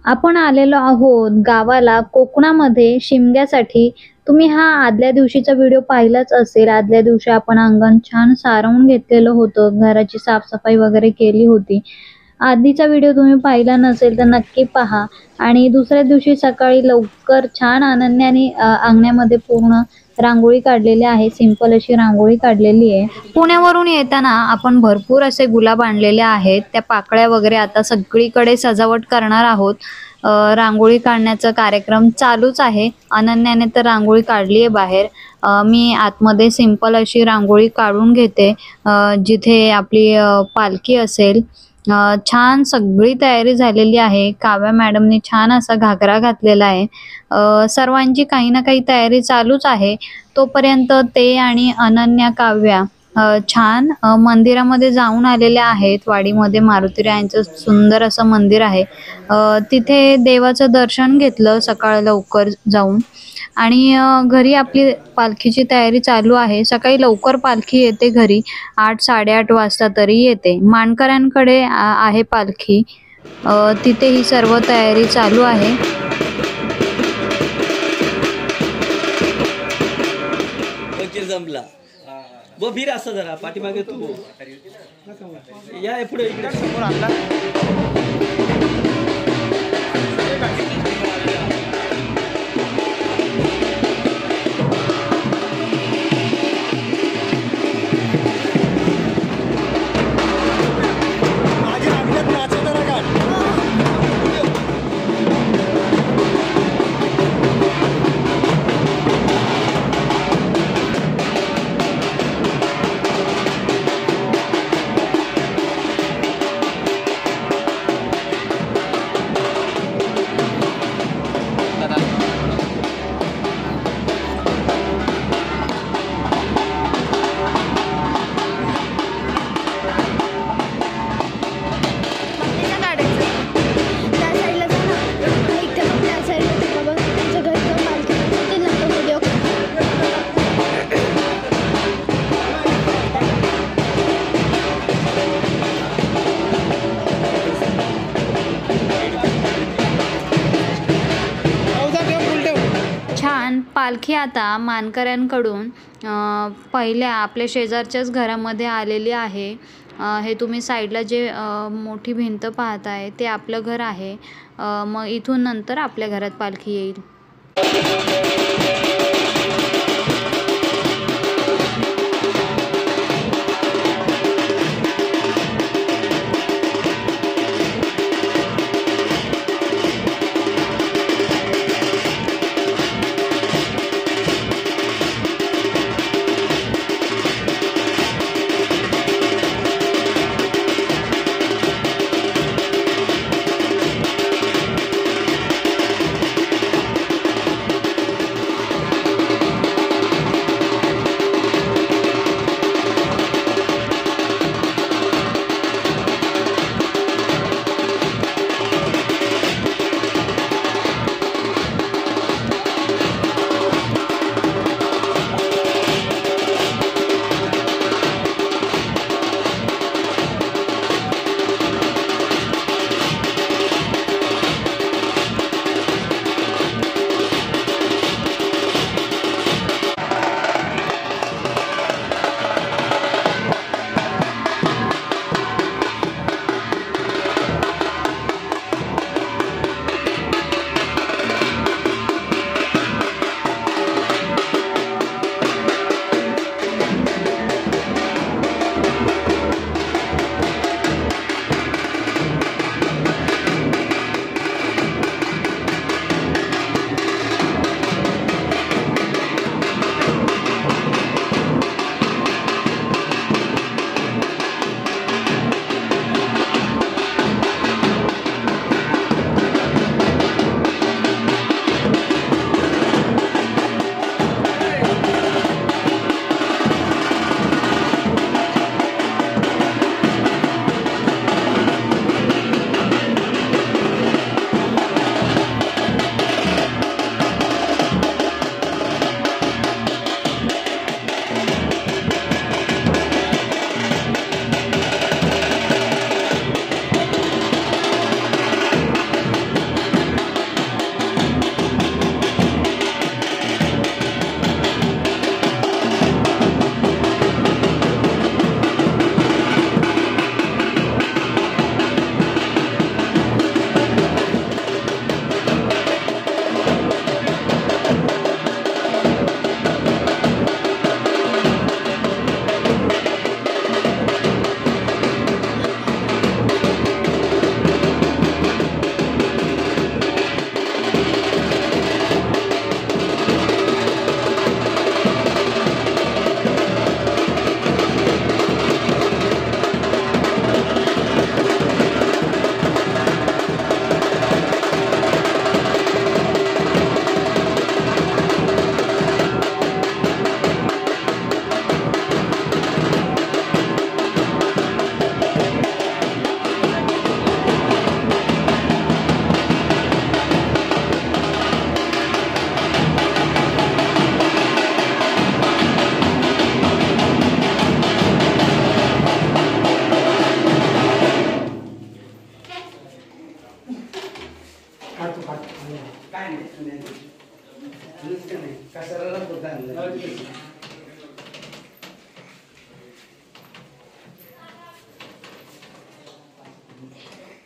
आपण आलेलो आहोत गावाला कोकणामध्ये शिमग्यासाठी। तुम्ही हा आदल्या दिवशीचा व्हिडिओ पाहिलाच असेल। आदल्या दिवशी आपण अंगण छान सारवून घेतलेलं होतं, घराची साफसफाई वगैरे केली होती। आधीचा व्हिडिओ तुम्ही पाहिला नसेल तर नक्की पहा। आणि दुसऱ्या दिवशी सकाळी लवकर छान अनन्याने अंगणामध्ये पूर्ण रांगोळी काढलेली आहे, सिंपल अशी रांगोळी काढलेली आहे। पुण्यावरून येताना आपण भरपूर असे गुलाब आणलेले आहेत, त्या पाकळ्या वगैरे आता सगळीकडे सजावट करणार आहोत। रांगोळी काढण्याचा कार्यक्रम चालूच आहे। अनन्याने तर रांगोळी काढली आहे बाहेर, मी आतमध्ये सिंपल अशी रांगोळी काढून घेते जिथे आपली पालखी असेल। छान सगळी तयारी झालेली आहे। काव्या मॅडमने छान असा घागरा घातलेला आहे। सर्वांची काही ना काही तयारी चालूच आहे। तोपर्यंत ते आणि अनन्या, काव्या छान मंदिरामध्ये जाऊन आलेले आहेत। वाडीमध्ये मारुतीरायांचं सुंदर असं मंदिर आहे, तिथे देवाचं दर्शन घेतलं सकाळ लवकर जाऊन। आणि घरी आपली पालखीची तयारी चालू आहे। सकाळी लवकर पालखी येते घरी, 8-8:30 वाजता तरी येते। मानकऱ्यांकडे आहे पालखी, तिथे ही सर्व तयारी चालू आहे। जमला वो फिर असं जरा पाठीमागे तू या पुढे इकडे समोर आणला। पालखी आता मानकऱ्यांकडून पहिल्या आपल्या शेजारच्याच घरामध्ये आलेली आहे। हे तुम्ही साईडला जे मोठी भिंत पाहताय ते आपलं घर आहे। मग इथून नंतर आपल्या घरात पालखी येईल।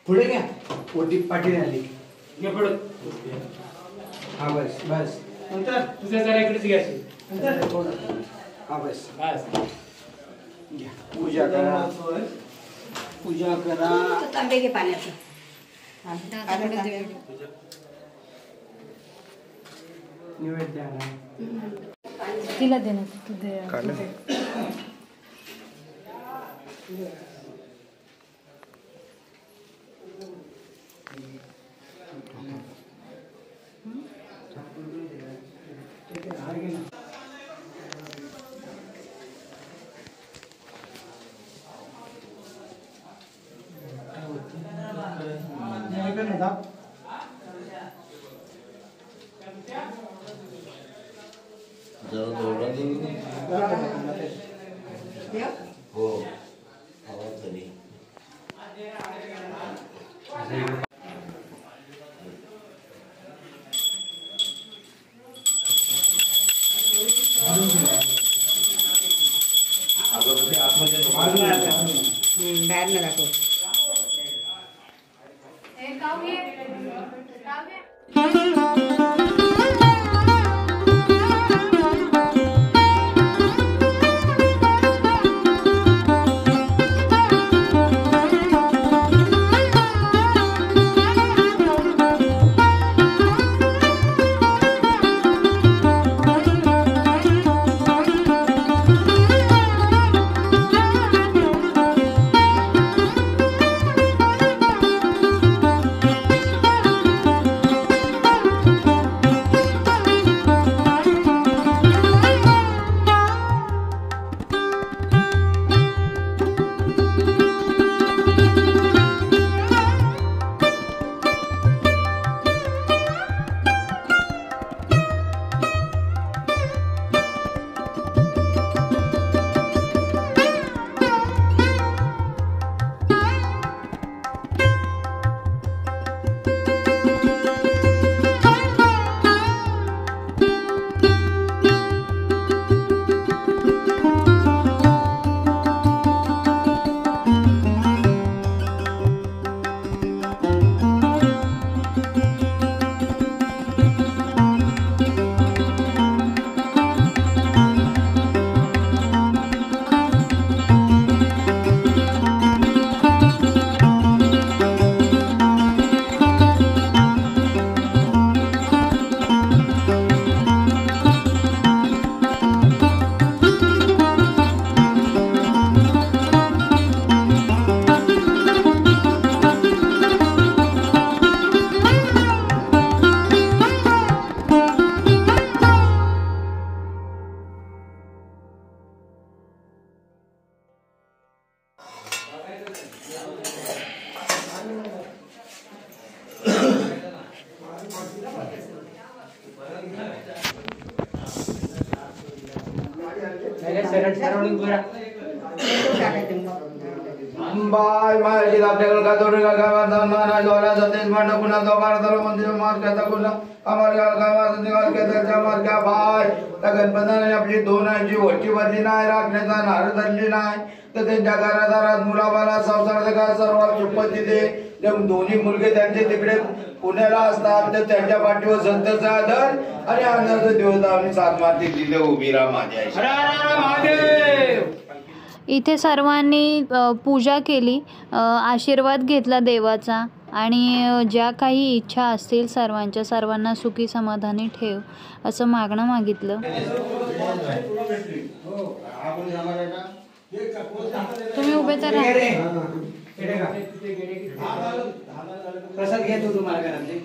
पुढे घ्या. ओटी पाठी झाली. घे पुढे. हा बस बस. नंतर तुझ्या जरा इकडेच घ्या. नंतर हा बस बस. घ्या. पूजा करा. पूजा करा. तांबे घे पाण्याचं. निवेद्य आणा. तिला दे ना. हो आवाज झाली. बाहेर न दाखव. बाय माहिती आपल्याकडे का थोडी का माना जोरा सतेज मांड कुणा दोबार तर मंदिर मार का कुणा अमर गाल का मार निकाल के त्याच्या मार का बाय त्या गणपतीने आपली दोन आईची ओटी बदली नाही राखण्याचा नारळ धरली नाही तर त्यांच्या घरादारात मुलाबाला संसार का सर्व चुप्पती दे जब दोन्ही मुलगे त्यांचे तिकडे पुण्याला असतात तर त्यांच्या पाठीवर संतचा आदर आणि आनंदाचा देवता आणि सात माती तिथे उभी राहा माझ्या. इथे सर्वांनी पूजा केली, आशीर्वाद घेतला देवाचा आणि ज्या काही इच्छा असतील सर्वांना सुखी समाधानी ठेव असं मागणं मागितलं. तुम्ही उभे तर प्रसाद घेतो तुम्हाला घरातले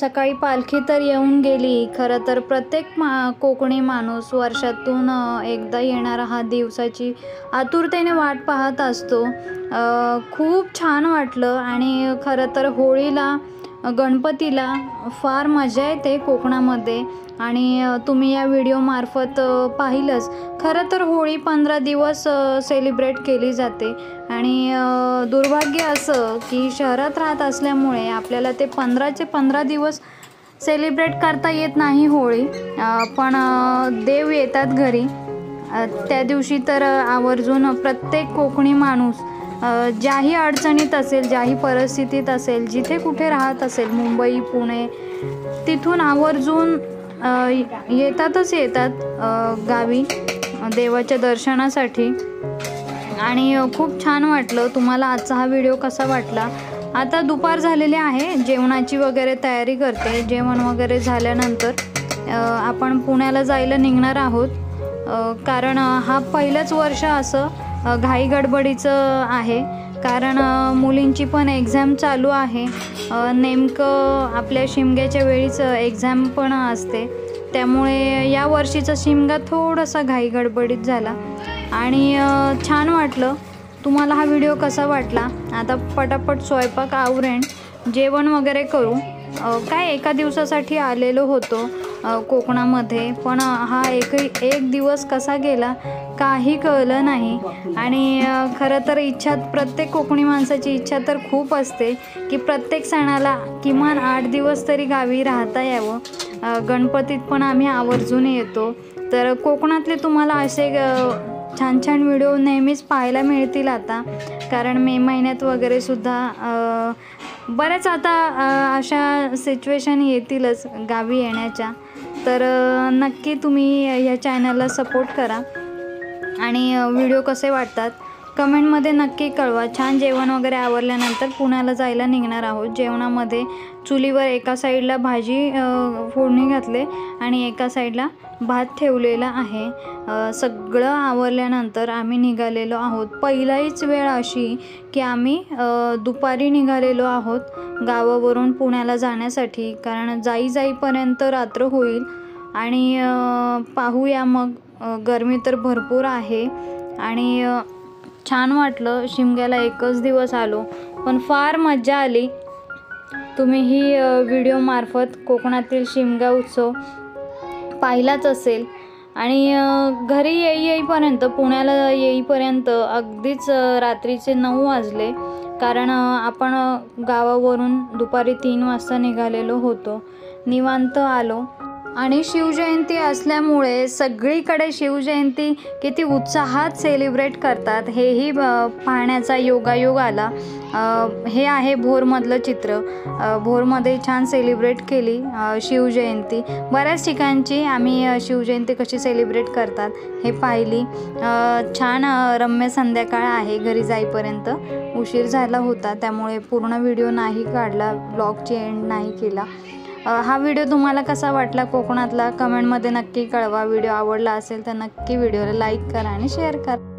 सकाळी पालखी तर येऊन गेली. खरं तर प्रत्येक कोकणी माणूस वर्षातून एकदा येणारा हा दिवसाची आतुरतेने वाट पाहत असतो. खूप छान वाटलं आणि खरं तर होळीला गणपतीला फार मजा येते कोकणामध्ये आणि तुम्ही या व्हिडिओमार्फत पाहिलंच. खरं तर होळी 15 दिवस सेलिब्रेट केली जाते आणि दुर्भाग्य असं की शहरात राहत असल्यामुळे आपल्याला ते 15चे 15 दिवस सेलिब्रेट करता येत नाही होळी. पण देव येतात घरी त्या दिवशी तर आवर्जून प्रत्येक कोकणी माणूस ज्याही अडचणीत असेल, ज्याही परिस्थितीत असेल, जिथे कुठे राहत असेल, मुंबई पुणे, तिथून आवर्जून येतात गावी देवाच्या दर्शनासाठी. आणि खूप छान वाटलं. तुम्हाला आजचा हा व्हिडिओ कसा वाटला? आता दुपार झालेली आहे, जेवणाची वगैरे तयारी करते. जेवण वगैरे झाल्यानंतर आपण पुण्याला जायला निघणार आहोत. कारण हा पहिलंच वर्ष असं घाई गडबडीचं आहे, कारण मुलींची पण एक्झाम चालू आहे. नेमकं आपल्या शिमग्याच्या वेळीच एक्झाम पण असते, त्यामुळे या वर्षीचा शिमगा थोडासा घाई गडबडीत झाला आणि छान वाटलं. तुम्हाला हा व्हिडिओ कसा वाटला? आता पटापट स्वयंपाक आवरेन, जेवण वगैरे करू. काय एका दिवसासाठी आलेलो होतो कोकणामध्ये, पण हा एक दिवस कसा गेला काही कळलं नाही. आणि खरं तर इच्छा प्रत्येक कोकणी माणसाची इच्छा तर खूप असते की प्रत्येक सणाला किमान 8 दिवस तरी गावी राहता यावं. गणपतीत पण आम्ही आवर्जून येतो. तर कोकणातले तुम्हाला असे छान छान व्हिडिओ नेहमीच पाहायला मिळतील आता, कारण मे महिन्यात वगैरे सुद्धा बऱ्याच आता अशा सिच्युएशन येतीलच गावी येण्याच्या. तर नक्की तुम्ही ह्या चॅनलला सपोर्ट करा आणि व्हिडिओ कसे वाटतात कमेंटमध्ये नक्की कळवा. छान जेवण वगैरे आवरल्यानंतर पुण्याला जायला निघणार आहोत. जेवणामध्ये चुलीवर एका साईडला भाजी फोडणी घातले आणि एका साईडला भात ठेवलेला आहे. सगळं आवरल्यानंतर आम्ही निघालेलो आहोत. पहिलाच वेळ अशी की आम्ही दुपारी निघालेलो आहोत गावावरून पुण्याला जाण्यासाठी, कारण जाईपर्यंत रात्र होईल. आणि पाहूया मग, गरमी तर भरपूर आहे आणि छान वाटलं. शिमग्याला एकच दिवस आलो पण फार मजा आली. तुम्हीही व्हिडिओमार्फत कोकणातील शिमगा उत्सव पाहिलाच असेल. आणि घरी येईपर्यंत, पुण्याला येईपर्यंत अगदीच रात्रीचे 9 वाजले, कारण आपण गावावरून दुपारी 3 वाजता निघालेलो होतो. निवांत आलो आणि शिवजयंती असल्यामुळे सगळीकडे शिवजयंती किती उत्साहात सेलिब्रेट करतात हेही पाहण्याचा योगायोग आला. हे आहे भोरमधलं चित्र. भोरमध्ये छान सेलिब्रेट केली शिवजयंती. बऱ्याच ठिकाणची आम्ही शिवजयंती कशी सेलिब्रेट करतात हे पाहिली. छान रम्य संध्याकाळ आहे. घरी जाईपर्यंत उशीर झाला होता, त्यामुळे पूर्ण व्हिडिओ नाही काढला, ब्लॉगची एंड नाही केला. हा व्हिडिओ तुम्हाला कसा वाटला कोकणातला कमेंटमध्ये नक्की कळवा. व्हिडिओ आवडला असेल तर नक्की व्हिडिओला लाईक करा आणि शेअर करा.